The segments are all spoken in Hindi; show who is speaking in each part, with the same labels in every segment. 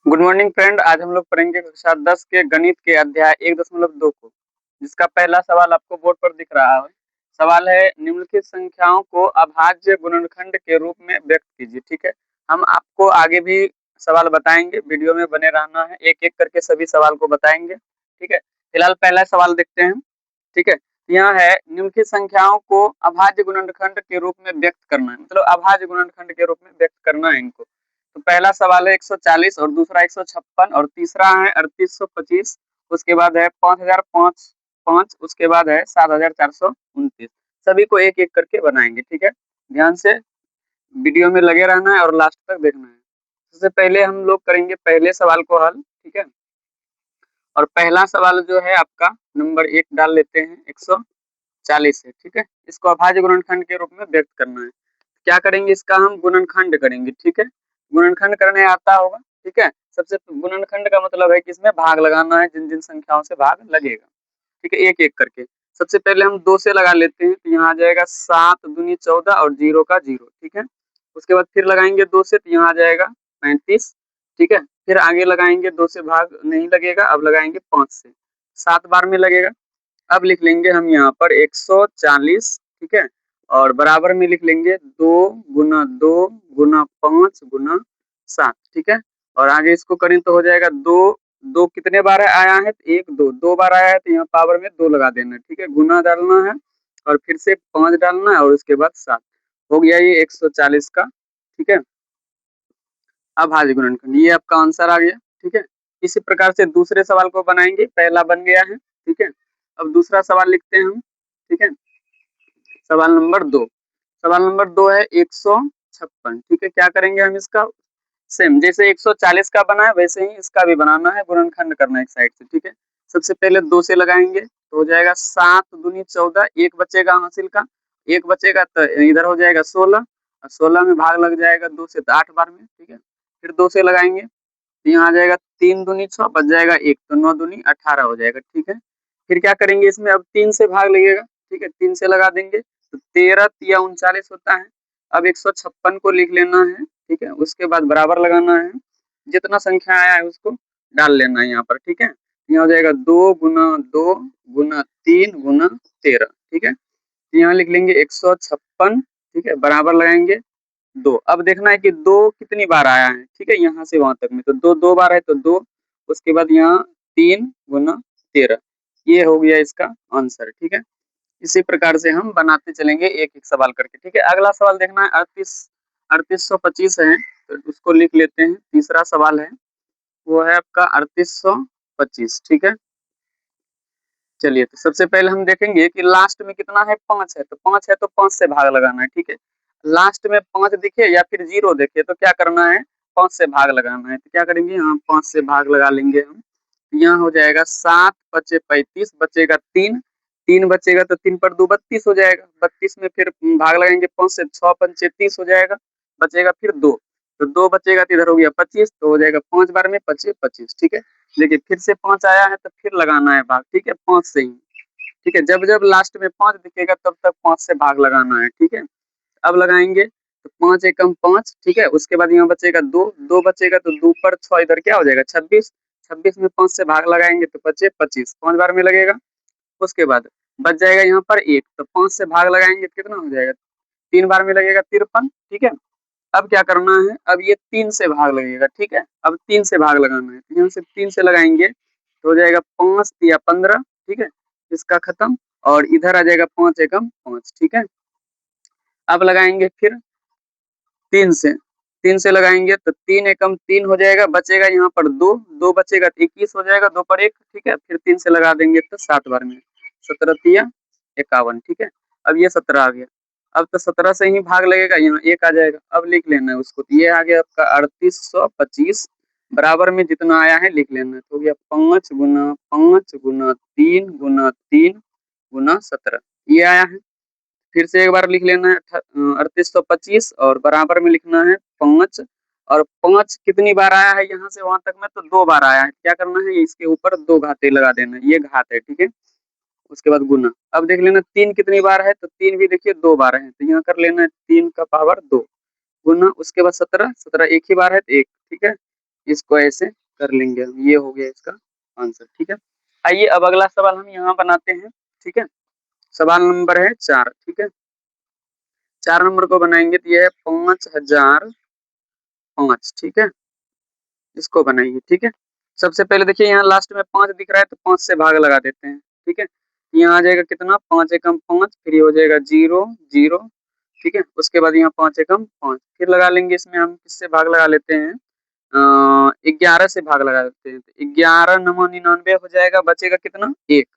Speaker 1: Good morning friend. आज हम लोग पढ़ेंगे कक्षा 10 के गणित के अध्याय 1.2 को, जिसका पहला सवाल आपको बोर्ड पर दिख रहा है। सवाल है, निम्नलिखित संख्याओं को अभाज्य गुणनखंड के रूप में व्यक्त कीजिए। ठीक है, हम आपको आगे भी सवाल बताएंगे, वीडियो में बने रहना है, एक एक करके सभी सवाल को बताएंगे। ठीक है, फिलहाल पहला सवाल देखते हैं। ठीक है, यहाँ है, निम्नलिखित संख्याओं को अभाज्य गुणनखंड के रूप में व्यक्त करना है, मतलब अभाज्य गुणनखंड के रूप में व्यक्त करना है इनको। तो पहला सवाल है 140 और दूसरा 156 और तीसरा है 3825, उसके बाद है 5005, उसके बाद है 7429। सभी को एक एक करके बनाएंगे। ठीक है, ध्यान से वीडियो में लगे रहना है और लास्ट तक देखना है। सबसे पहले हम लोग करेंगे पहले सवाल को हल। ठीक है, और पहला सवाल जो है आपका नंबर 1 डाल लेते हैं, 140 है। ठीक है, इसको अभाज्य गुणनखंड के रूप में व्यक्त करना है। क्या करेंगे, इसका हम गुणनखंड करेंगे। ठीक है, गुणनखंड करने आता होगा। ठीक है, सबसे गुणनखंड का मतलब है कि इसमें भाग लगाना है, जिन जिन संख्याओं से भाग लगेगा। ठीक है, एक एक करके। सबसे पहले हम 2 से लगा लेते हैं, तो यहाँ आ जाएगा 7 दूनी 14 और 0 का 0। ठीक है, उसके बाद फिर लगाएंगे 2 से, तो यहाँ आ जाएगा 35। ठीक है, फिर आगे लगाएंगे 2 से भाग नहीं लगेगा, अब लगाएंगे 5 से, 7 बार में लगेगा। अब लिख लेंगे हम यहाँ पर 140। ठीक है, और बराबर में लिख लेंगे 2 गुना 2 गुना 5 गुना 7। ठीक है, और आगे इसको करें तो हो जाएगा 2। 2 कितने बार आया है, 1 2 2 बार आया है, तो यहाँ पावर में 2 लगा देना है। ठीक है, गुना डालना है और फिर से 5 डालना है और उसके बाद 7। हो गया ये 140 का। ठीक है, अभाज्य गुणनखंड, ये आपका आंसर आ गया। ठीक है, इसी प्रकार से दूसरे सवाल को बनाएंगे। पहला बन गया है। ठीक है, अब दूसरा सवाल लिखते हैं हम। ठीक है, सवाल नंबर 2। सवाल नंबर 2 है 156। ठीक है, क्या करेंगे हम इसका, सेम जैसे 140 का बना है वैसे ही इसका भी बनाना है, गुणनखंड करना है एक साइड से। ठीक है, सबसे पहले 2 से लगाएंगे तो हो जाएगा 7 दूनी 14, एक बचेगा हासिल का, एक बचेगा तो इधर हो जाएगा 16, और 16 में भाग लग जाएगा 2 से, तो 8 बार में। ठीक है, फिर 2 से लगाएंगे तो यहाँ आ जाएगा 3 दूनी 6, बच जाएगा 1, तो 9 दूनी 18 हो जाएगा। ठीक है, फिर क्या करेंगे, इसमें अब 3 से भाग लगेगा। ठीक है, 3 से लगा देंगे तो 13 या 39 होता है। अब 156 को लिख लेना है। ठीक है, उसके बाद बराबर लगाना है, जितना संख्या आया है उसको डाल लेना है यहाँ पर। ठीक है, यहाँ हो जाएगा 2 गुना 2 गुना 3 गुना 13। ठीक है, यहाँ लिख लेंगे 156। ठीक है, बराबर लगाएंगे 2। अब देखना है कि 2 कितनी बार आया है। ठीक है, यहाँ से वहां तक में तो 2 2 बार है, तो 2, उसके बाद यहाँ 3 गुना 13। ये हो गया इसका आंसर। ठीक है, इसी प्रकार से हम बनाते चलेंगे एक एक सवाल करके। ठीक है, अगला सवाल देखना है 3825 है, तो उसको लिख लेते हैं। तीसरा सवाल है, वो है आपका 3825। ठीक है, चलिए तो सबसे पहले हम देखेंगे कि लास्ट में कितना है, 5 है, तो 5 है तो 5 से भाग लगाना है। ठीक है, लास्ट में 5 दिखे या फिर 0 देखे तो क्या करना है, 5 से भाग लगाना है। तो क्या करेंगे, यहाँ 5 से भाग लगा लेंगे हम। यहाँ हो जाएगा 7 पचे 35, बचेगा 3, 3 बचेगा तो 3 पर 2 32 हो जाएगा। 32 में फिर भाग लगाएंगे 5 से, 6 पंचे 30 हो जाएगा, बचेगा फिर 2, तो 2 बचेगा तो इधर हो गया 25, तो हो जाएगा 5 बार में पचे 25। ठीक है, देखिए फिर से 5 आया है तो फिर लगाना है भाग। ठीक है, 5 से ही। ठीक है, जब जब लास्ट में 5 दिखेगा तब तक 5 से भाग लगाना है। ठीक है, अब लगाएंगे तो 5 एकम 5। ठीक है, उसके बाद यहाँ बचेगा 2, 2 बचेगा तो 2 पर 6 इधर क्या हो जाएगा 26, 26 में 5 से भाग लगाएंगे तो बचे 25, 5 बार में लगेगा। उसके बाद बच जाएगा यहाँ पर 1, तो 5 से भाग लगाएंगे तो कितना हो जाएगा, 3 बार में लगेगा 53। ठीक है, अब क्या करना है, अब ये 3 से भाग लगेगा। ठीक है, अब 3 से भाग लगाना है, तो यहाँ से 3 से लगाएंगे तो हो जाएगा 5 या 15। ठीक है, इसका खत्म, और इधर आ जाएगा 5 एकम 5। ठीक है, अब लगाएंगे फिर 3 से, 3 से लगाएंगे तो 3 एकम 3 हो जाएगा, बचेगा यहाँ पर 2, 2 बचेगा तो 21 हो जाएगा, 2 पर 1। ठीक है, फिर 3 से लगा देंगे तो 7 बार में, 17 तिया 51। ठीक है, अब ये 17 आ गया। अब तो 17 से ही भाग लगेगा, यहाँ 1 आ जाएगा। अब लिख लेना है उसको, तो ये आ गया आपका 3825, बराबर में जितना आया है लिख लेना है, तो हो गया 5 गुना 5 गुना 3 गुना 3 गुना 17, ये आया है। फिर से एक बार लिख लेना है 3825, और बराबर में लिखना है 5, और 5 कितनी बार आया है यहाँ से वहां तक में, तो 2 बार आया है। क्या करना है, इसके ऊपर 2 घाते लगा देना है, ये घात है। ठीक है, उसके बाद गुना। अब देख लेना 3 कितनी बार है, तो 3 भी देखिए 2 बार है, तो यहाँ कर लेना है 3 का पावर 2 गुना, उसके बाद 17, 17 एक ही बार है तो 1। ठीक है, इसको ऐसे कर लेंगे हम। ये हो गया इसका आंसर, ठीक है। आइए अब अगला सवाल हम यहाँ बनाते हैं, ठीक है। सवाल नंबर है 4, ठीक है। 4 नंबर को बनाएंगे तो ये है 5005, ठीक है। इसको बनाइए, ठीक है। सबसे पहले देखिए यहाँ लास्ट में 5 दिख रहा है तो 5 से भाग लगा देते हैं, ठीक है। यहाँ आ जाएगा कितना, 5 एकम 5, फिर ये हो जाएगा 0 0, ठीक है। उसके बाद यहाँ 5 एकम 5, फिर लगा लेंगे इसमें हम किससे भाग लगा लेते हैं, 11 से भाग लगा देते हैं। तो 11 9 99 हो जाएगा, बचेगा कितना, 1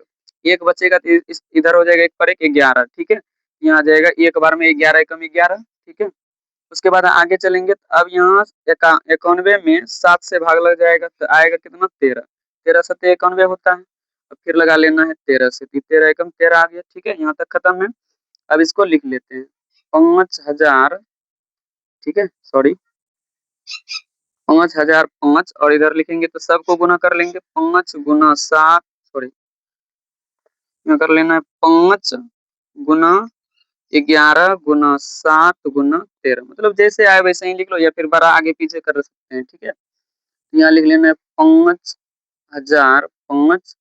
Speaker 1: 1 बचेगा तो इधर हो जाएगा 1 पर 1 11, ठीक है। यहाँ आ जाएगा एक बार में 11 एकम 11, ठीक है। उसके बाद आगे चलेंगे तो अब यहाँ 91 में 7 से भाग लग जाएगा तो आएगा कितना, 13 13 7 91 होता है। अब फिर लगा लेना है 13 से, 13 एकम 13 आ गया, ठीक है। यहाँ तक खत्म है। अब इसको लिख लेते हैं 5000, ठीक है, सॉरी 5005, और इधर लिखेंगे तो सबको गुना कर लेंगे, 5 गुना 7, सॉरी यहाँ कर लेना है 5 गुना 11 गुना 7 गुना 13, मतलब जैसे आए वैसे ही लिख लो या फिर बड़ा आगे पीछे कर सकते हैं, ठीक है। यहाँ लिख लेना है 5005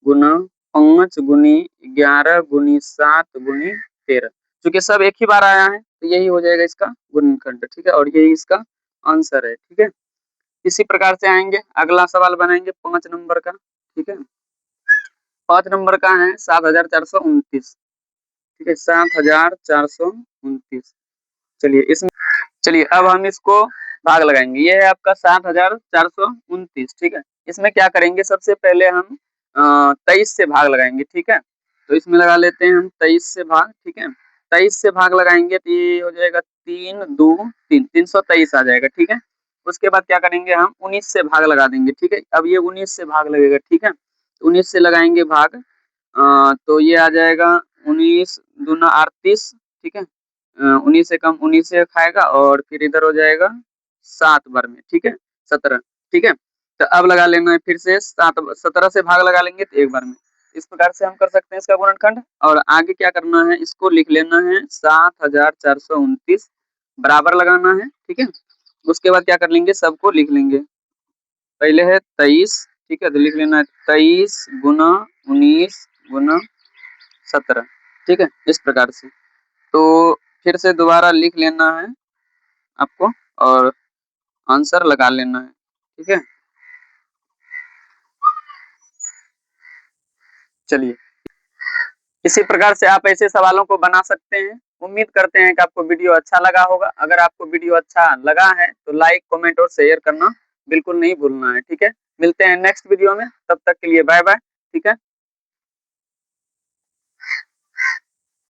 Speaker 1: गुना 5 गुनी 11 गुनी 7 गुनी 13, क्योंकि सब एक ही बार आया है तो यही हो जाएगा इसका गुणनखंड, ठीक है। और यही इसका आंसर है, ठीक है। इसी प्रकार से आएंगे, अगला सवाल बनाएंगे 5 नंबर का, ठीक है। 5 नंबर का है 7429, ठीक है, 7429। चलिए अब हम इसको भाग लगाएंगे। ये है आपका 7429, ठीक है। इसमें क्या करेंगे, सबसे पहले हम 23 से भाग लगाएंगे, ठीक है। तो इसमें लगा लेते हैं हम 23 से भाग, ठीक है। 23 से भाग लगाएंगे तो ये हो जाएगा 3 2 3 323 आ जाएगा, ठीक है। उसके बाद क्या करेंगे, हम 19 से भाग लगा देंगे, ठीक है। अब ये 19 से भाग लगेगा, ठीक है। 19 से लगाएंगे भाग, तो ये आ जाएगा 19 दूना 38, ठीक है। 19 से कम 19 से खाएगा और फिर इधर हो जाएगा 7 बार में, ठीक है, 17, ठीक है। तो अब लगा लेना है फिर से 17 से भाग लगा लेंगे तो एक बार में। इस प्रकार से हम कर सकते हैं इसका गुणनखंड। और आगे क्या करना है, इसको लिख लेना है 7429 बराबर लगाना है, ठीक है। उसके बाद क्या कर लेंगे, सबको लिख लेंगे। पहले है 23, ठीक है, तो लिख लेना है 23 गुना 19 गुना 17, ठीक है, इस प्रकार से। तो फिर से दोबारा लिख लेना है आपको और आंसर लगा लेना है, ठीक है। चलिए इसी प्रकार से आप ऐसे सवालों को बना सकते हैं। उम्मीद करते हैं कि आपको वीडियो अच्छा लगा होगा। अगर आपको वीडियो अच्छा लगा है तो लाइक कमेंट और शेयर करना बिल्कुल नहीं भूलना है, ठीक है। मिलते हैं नेक्स्ट वीडियो में, तब तक के लिए बाय बाय, ठीक है।